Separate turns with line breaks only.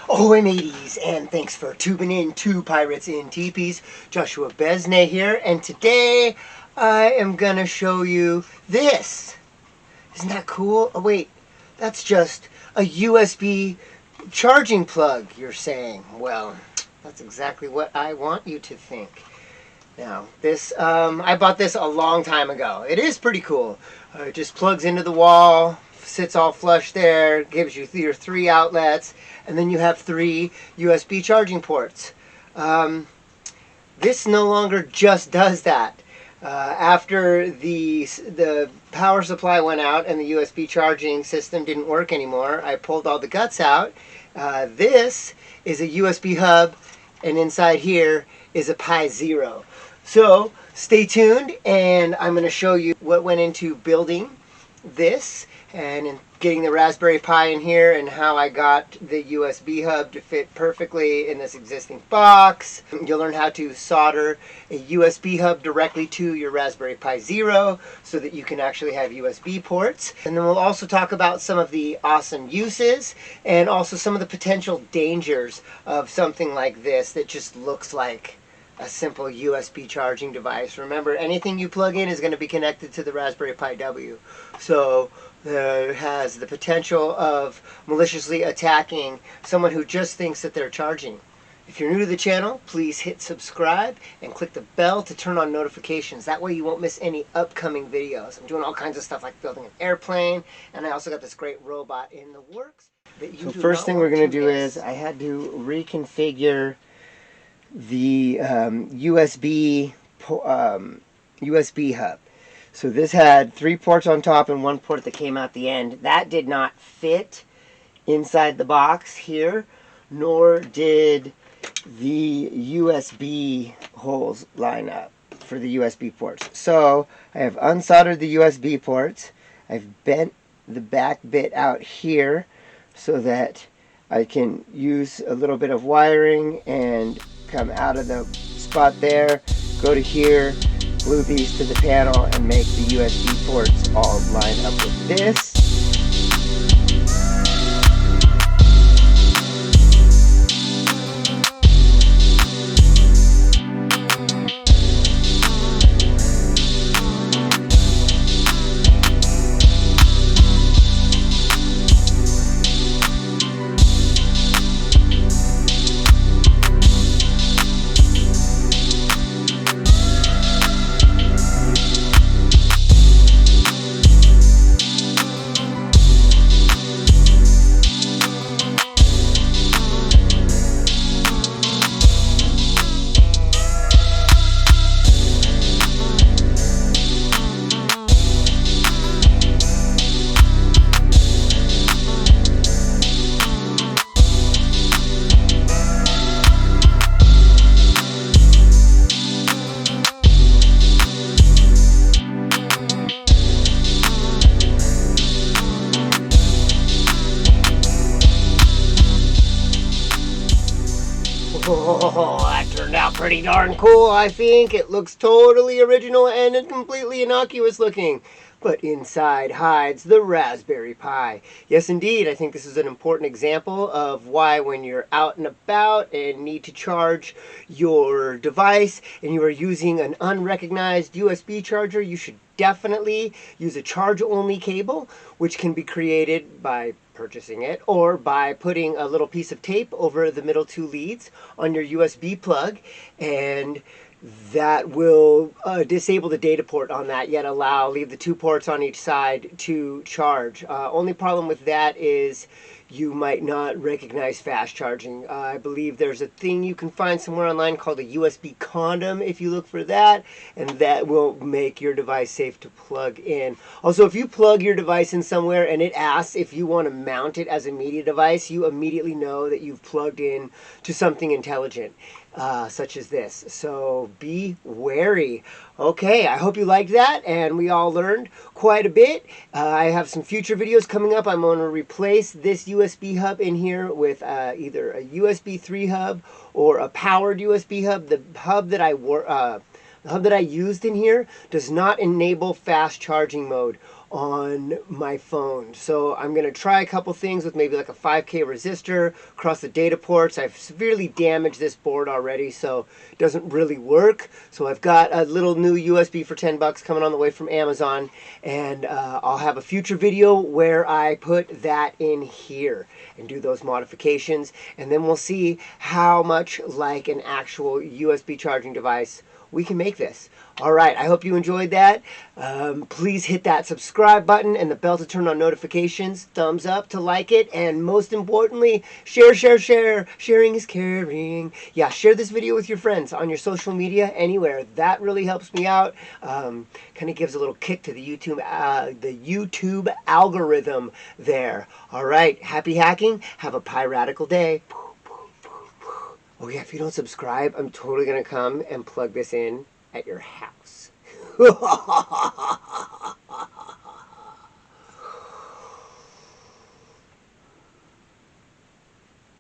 Ahoy mateys, and thanks for tuning in to Pirates in Teepees. Joshua Besnay here, and today I am gonna show you this. Isn't that cool? Oh wait, that's just a USB charging plug, you're saying. Well, that's exactly what I want you to think. Now, this, I bought this a long time ago. It is pretty cool. It just plugs into the wall, sits all flush there, gives you your 3 outlets, and then you have 3 USB charging ports. This no longer just does that. After the power supply went out and the USB charging system didn't work anymore, I pulled all the guts out. This is a USB hub, and inside here is a PiZero. So stay tuned, and I'm going to show you what went into building this and in getting the Raspberry Pi in here, and how I got the USB hub to fit perfectly in this existing box. You'll learn how to solder a USB hub directly to your Raspberry Pi Zero so that you can actually have USB ports. And then we'll also talk about some of the awesome uses and also some of the potential dangers of something like this that just looks like a simple USB charging device. Remember, anything you plug in is going to be connected to the Raspberry Pi W. So it has the potential of maliciously attacking someone who just thinks that they're charging. If you're new to the channel, please hit subscribe and click the bell to turn on notifications. That way you won't miss any upcoming videos. I'm doing all kinds of stuff like building an airplane, and I also got this great robot in the works. So first thing we're going to do is I had to reconfigure the USB hub. So this had 3 ports on top and 1 port that came out the end. That did not fit inside the box here, nor did the USB holes line up for the USB ports. So I have unsoldered the USB ports. I've bent the back bit out here so that I can use a little bit of wiring and come out of the spot there, go to here, glue these to the panel, and make the USB ports all line up with this. Oh, that turned out pretty darn cool, I think. It looks totally original and completely innocuous looking. But inside hides the Raspberry Pi. Yes, indeed, I think this is an important example of why when you're out and about and need to charge your device and you are using an unrecognized USB charger, you should definitely use a charge-only cable, which can be created by purchasing it or by putting a little piece of tape over the middle 2 leads on your USB plug, and that will disable the data port on that, yet leave the 2 ports on each side to charge. Only problem with that is you might not recognize fast charging. I believe there's a thing you can find somewhere online called a USB condom if you look for that, and that will make your device safe to plug in. Also, if you plug your device in somewhere and it asks if you want to mount it as a media device, you immediately know that you've plugged in to something intelligent. Such as this. So be wary. Okay, I hope you liked that, and we all learned quite a bit. I have some future videos coming up. I'm going to replace this USB hub in here with either a USB 3 hub or a powered USB hub. The hub that I used in here does not enable fast charging mode. on my phone. So I'm going to try a couple things with maybe like a 5K resistor across the data ports. I've severely damaged this board already, so it doesn't really work. So I've got a little new USB for 10 bucks coming on the way from Amazon, and I'll have a future video where I put that in here and do those modifications, and then we'll see how much like an actual USB charging device we can make this. All right, I hope you enjoyed that. Please hit that subscribe button and the bell to turn on notifications. Thumbs up to like it. And most importantly, share, share, share. Sharing is caring. Yeah, share this video with your friends on your social media, anywhere. That really helps me out. Kind of gives a little kick to the YouTube algorithm there. All right, happy hacking. Have a piratical day. Oh yeah, if you don't subscribe, I'm totally going to come and plug this in at your house.